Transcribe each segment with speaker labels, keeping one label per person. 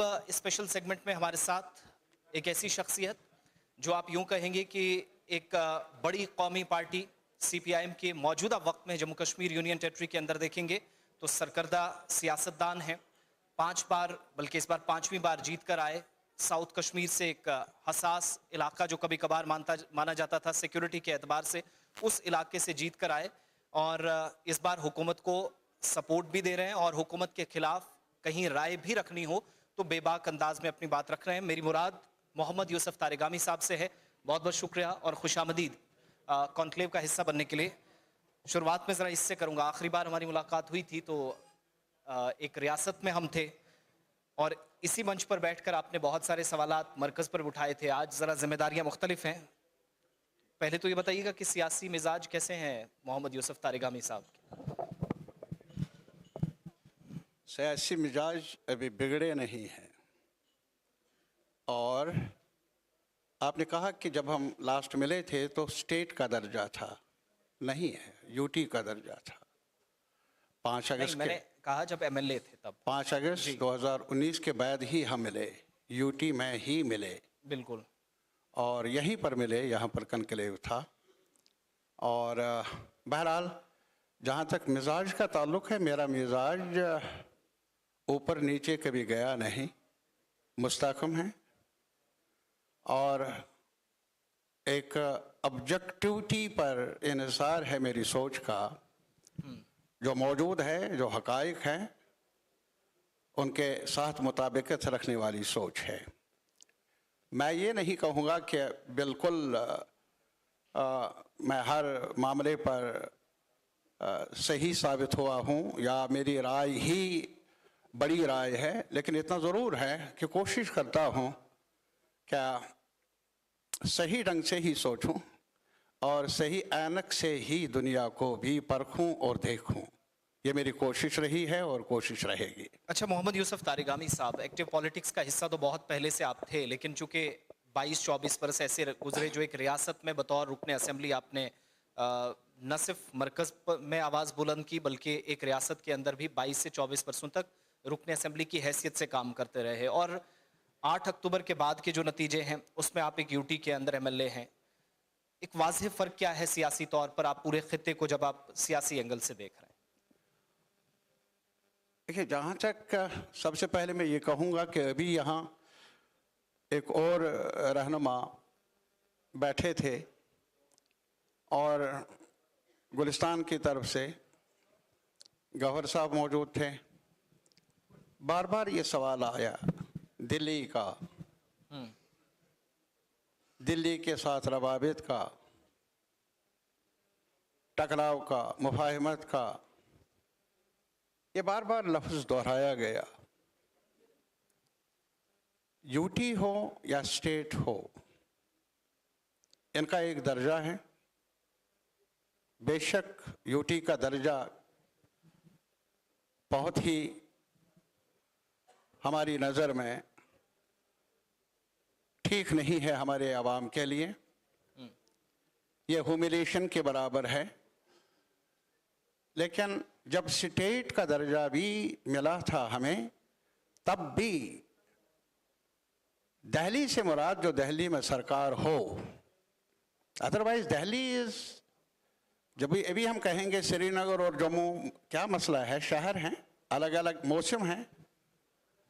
Speaker 1: Special segment में हमारे साथ एक ऐसी शख्सियत जो आप यूं कहेंगे कि एक बड़ी कौमी पार्टी सीपीआईएम के मौजूदा वक्त में जम्मू कश्मीर यूनियन टेरिटरी के अंदर देखेंगे तो सरकर्दा सियासतदान हैं। 5 बार बल्कि इस बार 5वीं बार जीत कर आए। साउथ कश्मीर से एक हसास इलाका जो कभी कभार माना जाता था सिक्योरिटी के एतबार से, उस इलाके से जीत कर आए और इस बार हुकूमत को सपोर्ट भी दे रहे हैं और हुकूमत के खिलाफ कहीं राय भी रखनी हो तो बेबाक अंदाज में अपनी बात रख रहे हैं। मेरी मुराद मोहम्मद यूसुफ तारिगामी साहब से है। बहुत बहुत शुक्रिया और खुशामदीद कॉन्क्लेव का हिस्सा बनने के लिए। शुरुआत में ज़रा इससे करूँगा, आखिरी बार हमारी मुलाकात हुई थी तो एक रियासत में हम थे और इसी मंच पर बैठकर आपने बहुत सारे सवालात मरकज़ पर उठाए थे। आज ज़रा जिम्मेदारियाँ मुख्तलिफ हैं। पहले तो ये बताइएगा कि सियासी मिजाज कैसे हैं मोहम्मद यूसुफ तारिगामी साहब के?
Speaker 2: सियासी मिजाज अभी बिगड़े नहीं हैं। और आपने कहा कि जब हम लास्ट मिले थे तो स्टेट का दर्जा था, नहीं है, यूटी का दर्जा था। 5 अगस्त
Speaker 1: मैंने कहा जब एमएलए थे तब
Speaker 2: 5 अगस्त 2019 के बाद ही हम मिले, यूटी में ही मिले।
Speaker 1: बिल्कुल।
Speaker 2: और यहीं पर मिले, यहाँ पर कनक्लेव था। और बहरहाल जहाँ तक मिजाज का ताल्लुक़ है, मेरा मिजाज ऊपर नीचे कभी गया नहीं, मुस्तहकम है और एक ऑब्जेक्टिविटी पर इन्हिसार है मेरी सोच का। जो मौजूद है, जो हकाइक हैं, उनके साथ मुताबिकत रखने वाली सोच है। मैं ये नहीं कहूँगा कि बिल्कुल मैं हर मामले पर सही साबित हुआ हूँ या मेरी राय ही बड़ी राय है, लेकिन इतना ज़रूर है कि कोशिश करता हूँ क्या सही ढंग से ही सोचूं और सही ऐनक से ही दुनिया को भी परखूं और देखूं। ये मेरी कोशिश रही है और कोशिश रहेगी।
Speaker 1: अच्छा मोहम्मद यूसुफ तारिगामी साहब, एक्टिव पॉलिटिक्स का हिस्सा तो बहुत पहले से आप थे, लेकिन चूंकि 22-24 बरस ऐसे गुजरे जो एक रियासत में बतौर रुकने असेंबली आपने न सिर्फ मरकज़ में आवाज़ बुलंद की बल्कि एक रियासत के अंदर भी 22 से 24 बरसों तक रुकने असेंबली की हैसियत से काम करते रहे। और 8 अक्टूबर के बाद के जो नतीजे हैं उसमें आप एक यूटी के अंदर एमएलए हैं। एक वाज़ेह फ़र्क क्या है सियासी तौर पर, आप पूरे खित्ते को जब आप सियासी एंगल से देख रहे हैं?
Speaker 2: देखिए, जहाँ तक सबसे पहले मैं ये कहूँगा कि अभी यहाँ एक और रहनुमा बैठे थे और गुलिस्तान की तरफ से गवर्नर साहब मौजूद थे। बार बार ये सवाल आया दिल्ली का, दिल्ली के साथ रवाबित का, टकराव का, मुफाहिमत का, ये बार बार लफ्ज़ दोहराया गया। यूटी हो या स्टेट हो, इनका एक दर्जा है। बेशक यूटी का दर्जा बहुत ही हमारी नज़र में ठीक नहीं है हमारे आवाम के लिए, ये ह्यूमिलिएशन के बराबर है। लेकिन जब स्टेट का दर्जा भी मिला था हमें, तब भी दिल्ली से मुराद जो दिल्ली में सरकार हो, अदरवाइज दिल्ली इज, जब भी अभी हम कहेंगे श्रीनगर और जम्मू, क्या मसला है, शहर हैं, अलग अलग मौसम हैं,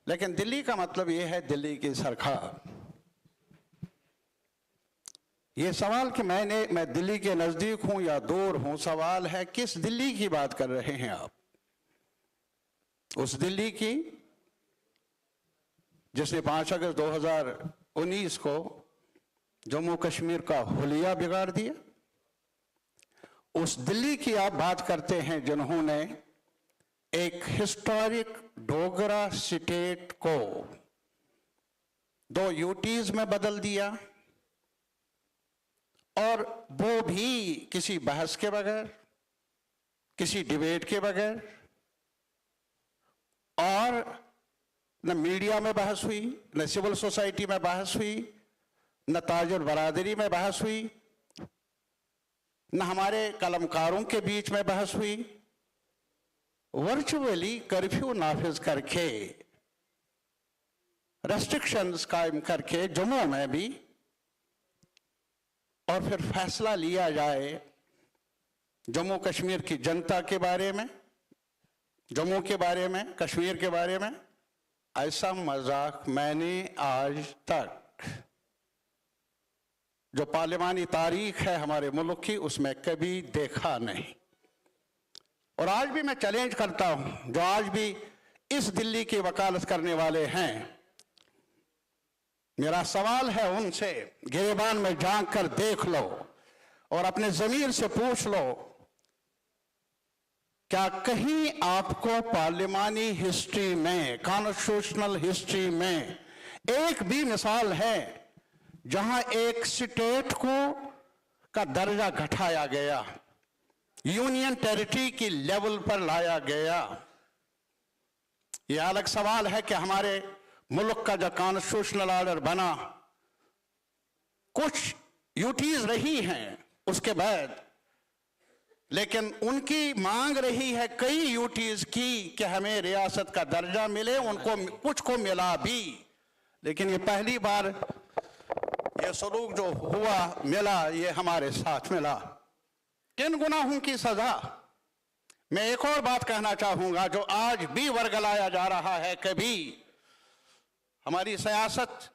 Speaker 2: लेकिन दिल्ली का मतलब ये है दिल्ली की सरकार। ये सवाल कि मैं दिल्ली के नज़दीक हूं या दूर हूं, सवाल है किस दिल्ली की बात कर रहे हैं आप? उस दिल्ली की जिसने 5 अगस्त 2019 को जम्मू कश्मीर का हुलिया बिगाड़ दिया? उस दिल्ली की आप बात करते हैं जिन्होंने एक हिस्टोरिक डोगरा स्टेट को 2 यूटीज में बदल दिया और वो भी किसी बहस के बगैर, किसी डिबेट के बगैर, और न मीडिया में बहस हुई, न सिविल सोसाइटी में बहस हुई, न ताजुर बरादरी में बहस हुई, न हमारे कलमकारों के बीच में बहस हुई। वर्चुअली कर्फ्यू नाफिज करके रेस्ट्रिक्शंस कायम करके जम्मू में भी, और फिर फैसला लिया जाए जम्मू कश्मीर की जनता के बारे में, जम्मू के बारे में, कश्मीर के बारे में, ऐसा मजाक मैंने आज तक जो पार्लिमानी तारीख है हमारे मुल्क की उसमें कभी देखा नहीं। और आज भी मैं चैलेंज करता हूं, जो आज भी इस दिल्ली की वकालत करने वाले हैं, मेरा सवाल है उनसे, गिरेबान में झांक कर देख लो और अपने ज़मीर से पूछ लो, क्या कहीं आपको पार्लिमानी हिस्ट्री में, कॉन्स्टिट्यूशनल हिस्ट्री में एक भी मिसाल है जहां एक स्टेट को का दर्जा घटाया गया, यूनियन टेरिटरी की लेवल पर लाया गया? यह अलग सवाल है कि हमारे मुल्क का जो कॉन्स्टिट्यूशनल ऑर्डर बना, कुछ यूटीज रही हैं उसके बाद, लेकिन उनकी मांग रही है कई यूटीज की कि हमें रियासत का दर्जा मिले, उनको कुछ को मिला भी, लेकिन ये पहली बार ये सलूक जो हुआ मिला, ये हमारे साथ मिला। किन गुनाहों की सजा? मैं एक और बात कहना चाहूंगा जो आज भी वर्गलाया जा रहा है, कभी हमारी सियासत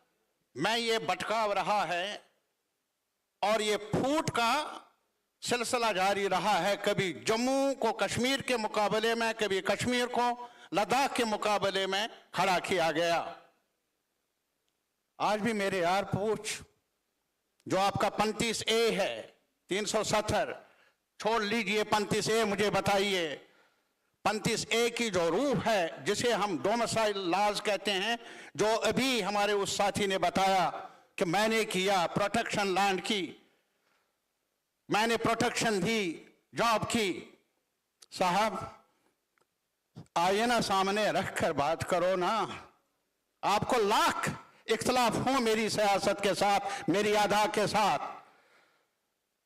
Speaker 2: में ये भटकाव रहा है और ये फूट का सिलसिला जारी रहा है। कभी जम्मू को कश्मीर के मुकाबले में, कभी कश्मीर को लद्दाख के मुकाबले में खड़ा किया गया। आज भी मेरे यार पूछ, जो आपका 35A है, 370 छोड़ लीजिए, 35A मुझे बताइए, 35A की जो रूह है, जिसे हम डोमिसाइल लॉज कहते हैं, जो अभी हमारे उस साथी ने बताया कि मैंने किया प्रोटेक्शन लैंड की, मैंने प्रोटेक्शन दी, जॉब की। साहब, आइए ना सामने रखकर बात करो ना। आपको लाख इख्तलाफ हो मेरी सियासत के साथ, मेरी अदा के साथ,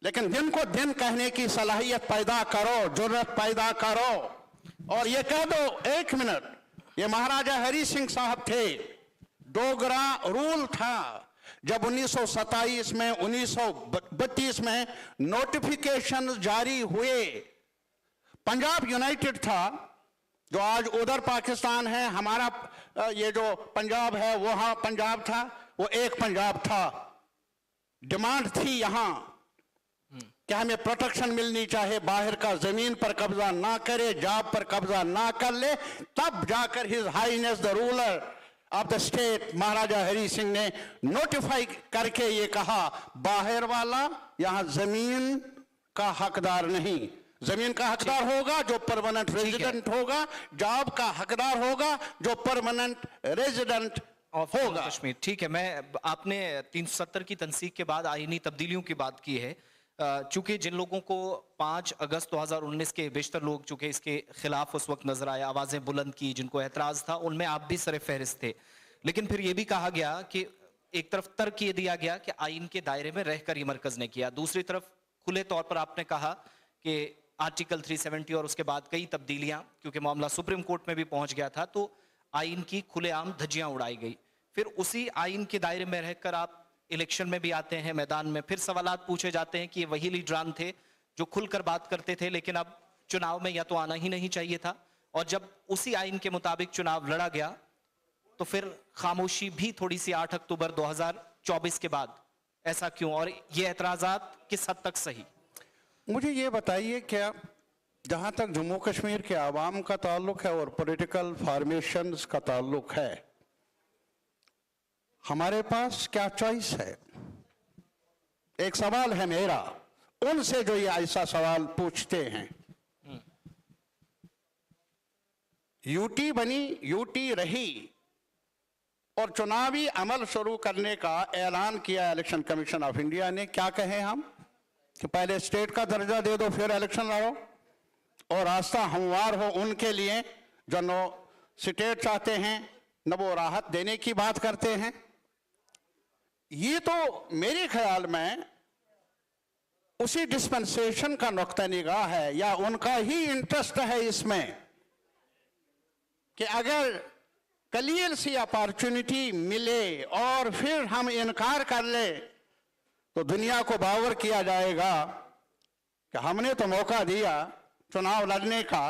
Speaker 2: लेकिन दिन को दिन कहने की सलाहियत पैदा करो, जुर्रत पैदा करो और ये कह दो, एक मिनट, ये महाराजा हरि सिंह साहब थे, डोगरा रूल था। जब 1927 में, 1932 में नोटिफिकेशन जारी हुए, पंजाब यूनाइटेड था, जो आज उधर पाकिस्तान है, हमारा ये जो पंजाब है वहां पंजाब था, वो एक पंजाब था। डिमांड थी यहां कि हमें प्रोटेक्शन मिलनी चाहिए, बाहर का जमीन पर कब्जा ना करे, जॉब पर कब्जा ना कर ले। तब जाकर his highness the ruler of the state Maharaja Hari Singh ने नोटिफाई करके ये कहा, बाहर वाला यहां जमीन का हकदार नहीं, जमीन का हकदार होगा जो परमानेंट रेजिडेंट होगा, जॉब का हकदार होगा जो परमानेंट रेजिडेंट होगा।
Speaker 1: कश्मीर, ठीक है। मैं, आपने 370 की तंसीक के बाद आईनी तब्दीलियों की बात की है। चूंकि जिन लोगों को 5 अगस्त 2019 के बेशतर लोग चूंकि इसके खिलाफ उस वक्त नजर आए, आवाजें बुलंद की, जिनको एतराज था, उनमें आप भी सरे फहरिस्त थे। लेकिन फिर यह भी कहा गया कि एक तरफ तर्क ये दिया गया कि आइन के दायरे में रहकर ये मरकज ने किया, दूसरी तरफ खुले तौर पर आपने कहा कि आर्टिकल 370 और उसके बाद कई तब्दीलियां, क्योंकि मामला सुप्रीम कोर्ट में भी पहुंच गया था, तो आइन की खुलेआम धज्जियां उड़ाई गई। फिर उसी आइन के दायरे में रहकर आप इलेक्शन में भी आते हैं, मैदान में फिर सवालात पूछे जाते हैं कि ये वही लीडरान थे जो खुलकर बात करते थे, लेकिन अब चुनाव में या तो आना ही नहीं चाहिए था, और जब उसी आइन के मुताबिक चुनाव लड़ा गया तो फिर खामोशी भी थोड़ी सी 8 अक्टूबर 2024 के बाद। ऐसा क्यों, और ये एतराजात किस हद तक सही?
Speaker 2: मुझे ये बताइए, क्या जहां तक जम्मू कश्मीर के आवाम का ताल्लुक है और पॉलिटिकल फॉर्मेशंस का ताल्लुक है, हमारे पास क्या चॉइस है? एक सवाल है मेरा उनसे जो ये ऐसा सवाल पूछते हैं। यूटी बनी, यूटी रही और चुनावी अमल शुरू करने का ऐलान किया इलेक्शन कमीशन ऑफ इंडिया ने। क्या कहें हम कि पहले स्टेट का दर्जा दे दो फिर इलेक्शन लड़ो, और रास्ता हमवार हो उनके लिए जो नो स्टेट चाहते हैं, न वो राहत देने की बात करते हैं। ये तो मेरे ख्याल में उसी डिस्पेंसेशन का नुक्ता निगाह है, या उनका ही इंटरेस्ट है इसमें कि अगर कलील सी अपॉर्चुनिटी मिले और फिर हम इनकार कर ले तो दुनिया को बावर किया जाएगा कि हमने तो मौका दिया चुनाव लड़ने का,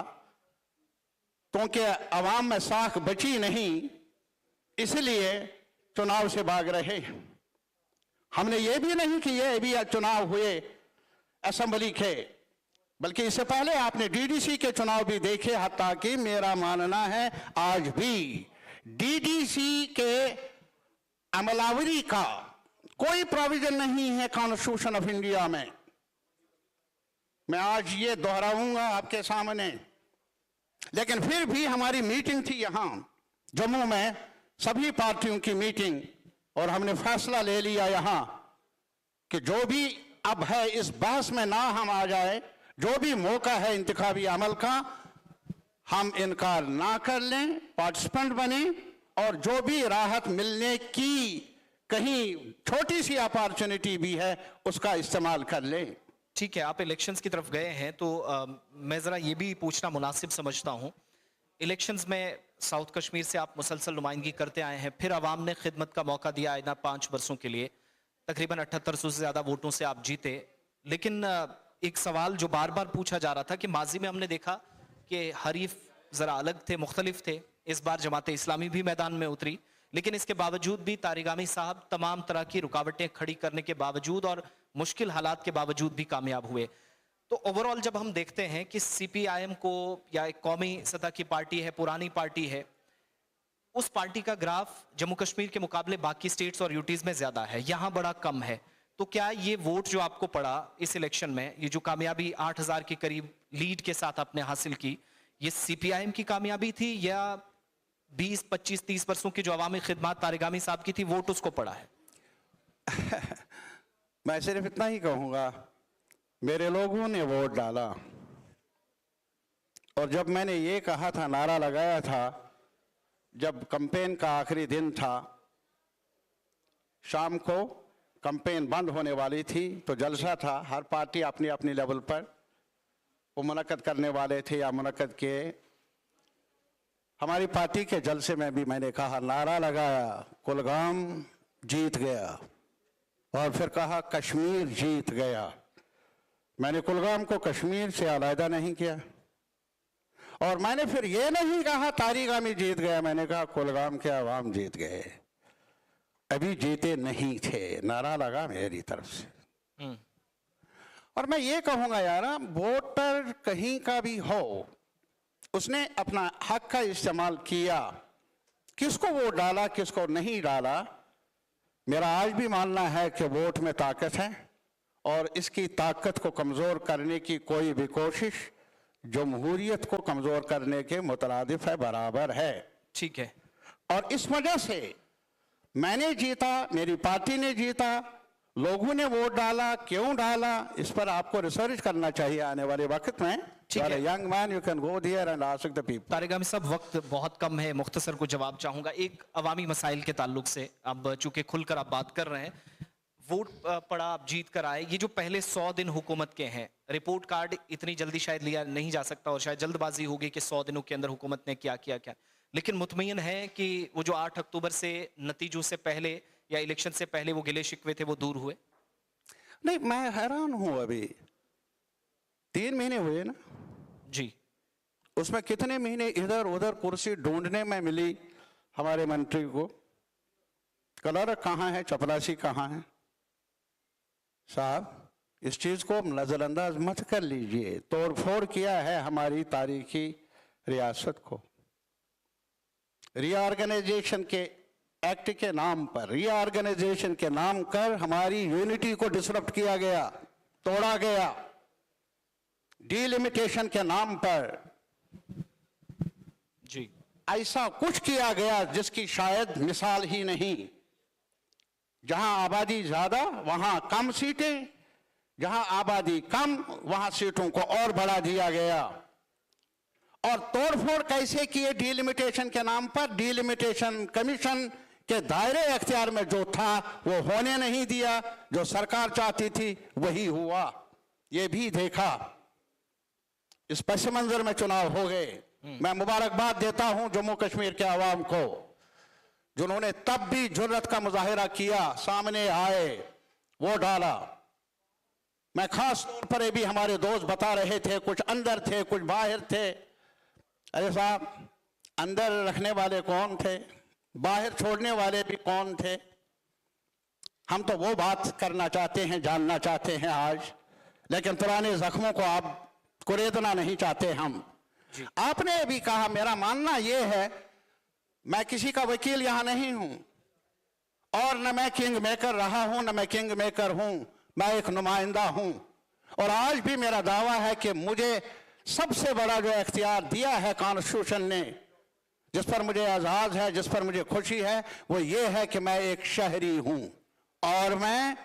Speaker 2: क्योंकि अवाम में साख बची नहीं इसलिए चुनाव से भाग रहे। हमने ये भी नहीं कि ये भी चुनाव हुए असेंबली के, बल्कि इससे पहले आपने डीडीसी के चुनाव भी देखे। हत्ता कि मेरा मानना है आज भी डीडीसी के अमलावरी का कोई प्रोविजन नहीं है कॉन्स्टिट्यूशन ऑफ इंडिया में। मैं आज ये दोहराऊंगा आपके सामने, लेकिन फिर भी हमारी मीटिंग थी यहां जम्मू में, सभी पार्टियों की मीटिंग, और हमने फैसला ले लिया यहां कि जो भी अब है इस बहस में ना हम आ जाए, जो भी मौका है इंतखाबी अमल का हम इनकार ना कर लें, पार्टिसिपेंट बने, और जो भी राहत मिलने की कहीं छोटी सी अपॉर्चुनिटी भी है उसका इस्तेमाल कर लें।
Speaker 1: ठीक है, आप इलेक्शंस की तरफ गए हैं तो मैं ज़रा ये भी पूछना मुनासिब समझता हूँ। इलेक्शंस में साउथ कश्मीर से आप मुसलसल नुमाइंदगी करते आए हैं, फिर आवाम ने खिदमत का मौका दिया आइंदा 5 वर्षों के लिए, तकरीबन 7800 से ज़्यादा वोटों से आप जीते। लेकिन एक सवाल जो बार बार पूछा जा रहा था कि माजी में हमने देखा कि हरीफ ज़रा अलग थे, मुख्तलिफ थे, इस बार जमात इस्लामी भी मैदान में उतरी, लेकिन इसके बावजूद भी तारिगामी साहब तमाम तरह की रुकावटें खड़ी करने के बावजूद और मुश्किल हालात के बावजूद भी कामयाब हुए। तो ओवरऑल जब हम देखते हैं कि सीपीआईएम को, या एक कौमी सतह की पार्टी है, पुरानी पार्टी है, उस पार्टी का ग्राफ जम्मू कश्मीर के मुकाबले बाकी स्टेट्स और यूटीज में ज्यादा है, यहाँ बड़ा कम है। तो क्या ये वोट जो आपको पड़ा इस इलेक्शन में, ये जो कामयाबी 8000 के करीब लीड के साथ आपने हासिल की, ये सीपीआईएम की कामयाबी थी या 20, 25, 30 वर्षों की जो अवामी खिदमत तारिगामी साहब की थी, वोट उसको पड़ा है?
Speaker 2: मैं सिर्फ इतना ही कहूंगा, मेरे लोगों ने वोट डाला, और जब मैंने ये कहा था, नारा लगाया था, जब कैंपेन का आखिरी दिन था, शाम को कैंपेन बंद होने वाली थी, तो जलसा था, हर पार्टी अपनी अपनी लेवल पर वो मुनक्कद करने वाले थे या मुनक्कद किए। हमारी पार्टी के जलसे में भी मैंने कहा, नारा लगाया, कुलगाम जीत गया, और फिर कहा कश्मीर जीत गया। मैंने कुलगाम को कश्मीर से अलहदा नहीं किया, और मैंने फिर ये नहीं कहा तारिगामी जीत गया, मैंने कहा कुलगाम के अवाम जीत गए, अभी जीते नहीं थे। नारा लगा मेरी तरफ से। और मैं ये कहूंगा यार, वोटर कहीं का भी हो, उसने अपना हक का इस्तेमाल किया, किसको वोट डाला किसको नहीं डाला, मेरा आज भी मानना है कि वोट में ताकत है, और इसकी ताकत को कमजोर करने की कोई भी कोशिश जमहूरियत को कमजोर करने के मुतरादिफ है, बराबर है।
Speaker 1: ठीक है।
Speaker 2: और इस वजह से मैंने जीता, मेरी पार्टी ने जीता, लोगों ने वोट डाला, क्यों डाला, इस पर आपको रिसर्च करना चाहिए आने वाले वक्त में। Young man, you can go there and ask the people.
Speaker 1: Tarigami साहब, वक्त बहुत कम है, मुख्तसर को जवाब चाहूंगा एक अवामी मसाइल के ताल्लुक से। अब चूंकि खुलकर आप बात कर रहे हैं, वोट पड़ा, आप जीत कर आए, ये जो पहले 100 दिन हुकूमत के हैं, रिपोर्ट कार्ड इतनी जल्दी शायद लिया नहीं जा सकता, और शायद जल्दबाजी होगी कि 100 दिनों के अंदर हुकूमत ने क्या किया क्या, लेकिन मुतमईन है कि वो जो 8 अक्टूबर से नतीजों से पहले या इलेक्शन से पहले वो गिले शिकवे थे, वो दूर हुए?
Speaker 2: नहीं, मैं हैरान हूं, अभी 3 महीने हुए ना
Speaker 1: जी,
Speaker 2: उसमें कितने महीने इधर उधर कुर्सी ढूंढने में मिली हमारे मंत्री को। कलर कहाँ है, चपरासी कहाँ है? साहब, इस चीज को नजरअंदाज मत कर लीजिए, तोड़फोड़ किया है हमारी तारीखी रियासत को। रीऑर्गेनाइजेशन के एक्ट के नाम पर, रीऑर्गेनाइजेशन के नाम कर हमारी यूनिटी को डिसरप्ट किया गया, तोड़ा गया। डिलिमिटेशन के नाम पर
Speaker 1: जी,
Speaker 2: ऐसा कुछ किया गया जिसकी शायद मिसाल ही नहीं। जहां आबादी ज्यादा वहां कम सीटें, जहां आबादी कम वहां सीटों को और बढ़ा दिया गया। और तोड़फोड़ कैसे किए डिलिमिटेशन के नाम पर? डिलिमिटेशन कमीशन के दायरे अख्तियार में जो था वो होने नहीं दिया, जो सरकार चाहती थी वही हुआ। ये भी देखा, इस पस मंजर में चुनाव हो गए। मैं मुबारकबाद देता हूं जम्मू कश्मीर के अवाम को जिन्होंने तब भी जुर्रत का मुजाहिरा किया, सामने आए, वो डाला। मैं खास तौर पर ये भी हमारे दोस्त बता रहे थे, कुछ अंदर थे कुछ बाहर थे। अरे साहब, अंदर रखने वाले कौन थे, बाहर छोड़ने वाले भी कौन थे? हम तो वो बात करना चाहते हैं, जानना चाहते हैं आज, लेकिन पुराने जख्मों को आप कुरेदना नहीं चाहते हम। आपने भी कहा, मेरा मानना यह है, मैं किसी का वकील यहां नहीं हूं और न मैं किंग मेकर रहा हूं न मैं किंग मेकर हूं, मैं एक नुमाइंदा हूं। और आज भी मेरा दावा है कि मुझे सबसे बड़ा जो इख्तियार दिया है कॉन्स्टिट्यूशन ने, जिस पर मुझे एजाज है, जिस पर मुझे खुशी है, वो ये है कि मैं एक शहरी हूं और मैं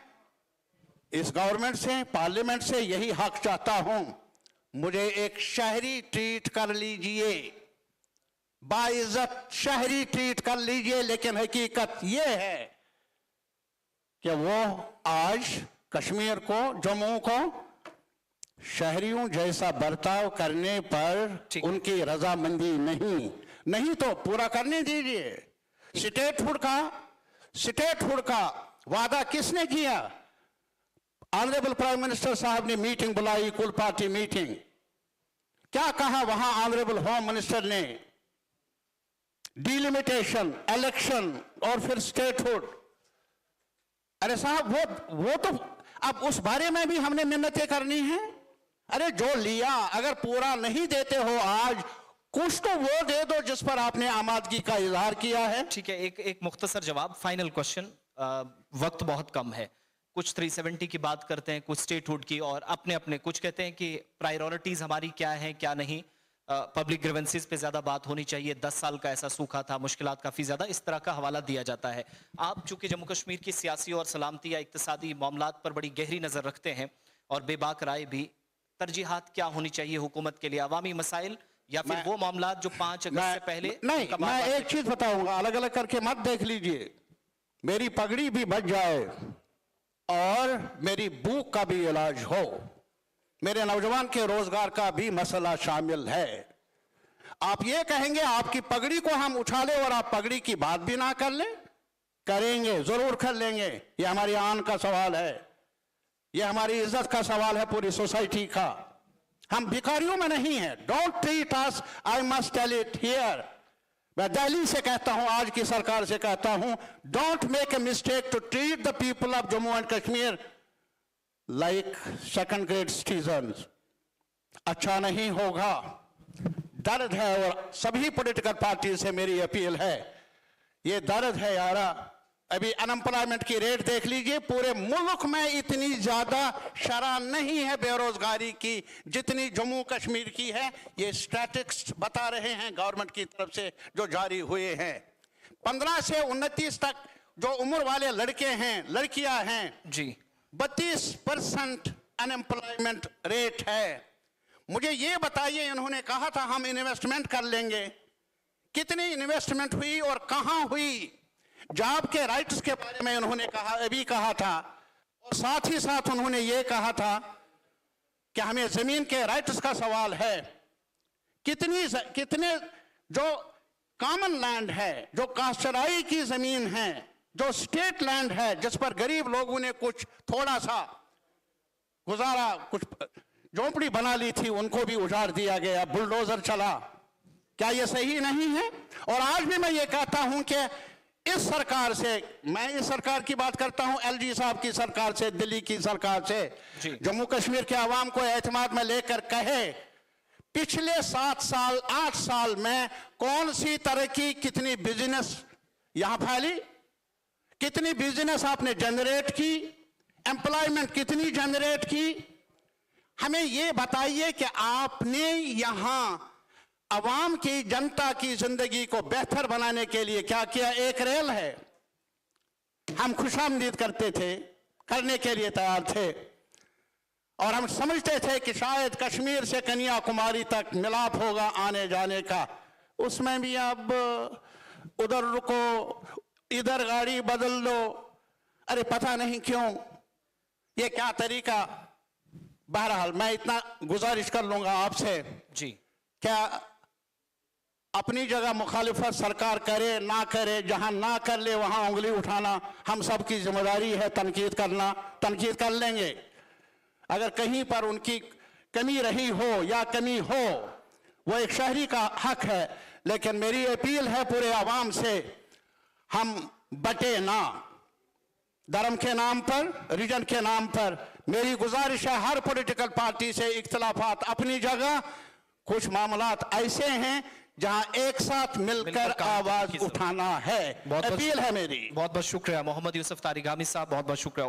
Speaker 2: इस गवर्नमेंट से, पार्लियामेंट से यही हक चाहता हूं, मुझे एक शहरी ट्रीट कर लीजिए, बाइज्जत शहरी ट्रीट कर लीजिए। लेकिन हकीकत यह है कि वो आज कश्मीर को, जम्मू को शहरियों जैसा बर्ताव करने पर उनकी रजामंदी नहीं तो पूरा करने दीजिए। स्टेटहुड का वादा किसने किया? ऑनरेबल प्राइम मिनिस्टर साहब ने मीटिंग बुलाई, कुल पार्टी मीटिंग। क्या कहा वहां ऑनरेबल होम मिनिस्टर ने? डिलिमिटेशन, इलेक्शन और फिर स्टेटहुड। अरे साहब, वो तो अब उस बारे में भी हमने मिन्नतें करनी है। अरे जो लिया, अगर पूरा नहीं देते हो आज, कुछ तो वो दे दो जिस पर आपने आमादगी का इजहार किया है।
Speaker 1: ठीक है, एक मुख्तसर जवाब, फाइनल क्वेश्चन, वक्त बहुत कम है। कुछ 370 की बात करते हैं, कुछ स्टेटहुड की, और अपने अपने कुछ कहते हैं कि प्रायोरिटीज हमारी क्या है क्या नहीं, पब्लिक ग्रीवेंसेस पे ज्यादा बात होनी चाहिए, 10 साल का ऐसा सूखा था, मुश्किलात काफी ज्यादा, इस तरह का हवाला दिया जाता है। आप चूंकि जम्मू कश्मीर की सियासी और सलामती या इक्तिसादी मामलात पर बड़ी गहरी नजर रखते हैं और बेबाक राय भी, तरजीहात क्या होनी चाहिए हुकूमत के लिए, अवामी मसाइल या फिर वो मामलात जो 5 अगस्त से पहले?
Speaker 2: नहीं, मैं एक चीज बताऊंगा, अलग अलग करके मत देख लीजिए। मेरी पगड़ी भी बच जाए और मेरी भूख का भी इलाज हो, मेरे नौजवान के रोजगार का भी मसला शामिल है। आप ये कहेंगे आपकी पगड़ी को हम उछाले और आप पगड़ी की बात भी ना कर लें? करेंगे, जरूर कर लेंगे। ये हमारी आन का सवाल है, ये हमारी इज्जत का सवाल है पूरी सोसाइटी का। हम भिखारियों में नहीं है। Don't treat us, I must tell it here. मैं दिल्ली से कहता हूं, आज की सरकार से कहता हूं, don't make a mistake to treat the people of Jammu and Kashmir like second grade citizens. अच्छा नहीं होगा, दर्द है। और सभी पॉलिटिकल पार्टी से मेरी अपील है, ये दर्द है यारा। अभी अनएम्प्लॉयमेंट की रेट देख लीजिए, पूरे मुल्क में इतनी ज्यादा शरह नहीं है बेरोजगारी की जितनी जम्मू कश्मीर की है। ये स्टैटिस्टिक्स बता रहे हैं गवर्नमेंट की तरफ से जो जारी हुए हैं। 15 से 29 तक जो उम्र वाले लड़के हैं, लड़कियां हैं
Speaker 1: जी,
Speaker 2: 32% अनएम्प्लॉयमेंट रेट है। मुझे ये बताइए, इन्होंने कहा था हम इन्वेस्टमेंट कर लेंगे, कितनी इन्वेस्टमेंट हुई और कहां हुई? जॉब के राइट्स के बारे में उन्होंने अभी कहा था, और साथ ही साथ उन्होंने ये कहा था कि हमें जमीन के राइट्स का सवाल है। कितने जो कॉमन लैंड है, जो काश्तकारी की जमीन है, जो स्टेट लैंड है, जिस पर गरीब लोगों ने कुछ थोड़ा सा गुजारा, कुछ झोंपड़ी बना ली थी, उनको भी उजाड़ दिया गया, बुलडोजर चला। क्या ये सही नहीं है? और आज भी मैं ये कहता हूं कि इस सरकार से, मैं इस सरकार की बात करता हूं, एलजी साहब की सरकार से, दिल्ली की सरकार से, जम्मू कश्मीर के आवाम को एतमाद में लेकर कहे, पिछले 7 साल 8 साल में कौन सी तरक्की, कितनी बिजनेस यहां फैली, कितनी बिजनेस आपने जनरेट की, एम्प्लॉयमेंट कितनी जनरेट की? हमें यह बताइए कि आपने यहां अवाम की, जनता की जिंदगी को बेहतर बनाने के लिए क्या किया? एक रेल है, हम खुशामदीद करते थे, करने के लिए तैयार थे, और हम समझते थे कि शायद कश्मीर से कन्याकुमारी तक मिलाप होगा आने जाने का। उसमें भी अब उधर रुको, इधर गाड़ी बदल लो, अरे पता नहीं क्यों, ये क्या तरीका। बहरहाल मैं इतना गुजारिश कर लूंगा आपसे
Speaker 1: जी,
Speaker 2: क्या अपनी जगह मुखालिफत सरकार करे ना करे, जहां ना कर ले वहां उंगली उठाना हम सब की जिम्मेदारी है, तनकीद करना, तनकीद कर लेंगे। अगर कहीं पर उनकी कमी रही हो या कमी हो, वो एक शहरी का हक है, लेकिन मेरी अपील है पूरे आवाम से, हम बटे ना धर्म के नाम पर, रीजन के नाम पर। मेरी गुजारिश है हर पॉलिटिकल पार्टी से, इख्तलाफात अपनी जगह, कुछ मामलात ऐसे हैं जहां एक साथ मिलकर आवाज उठाना है, अपील है मेरी।
Speaker 1: बहुत बहुत शुक्रिया मोहम्मद यूसुफ तारिगामी साहब, बहुत बहुत शुक्रिया।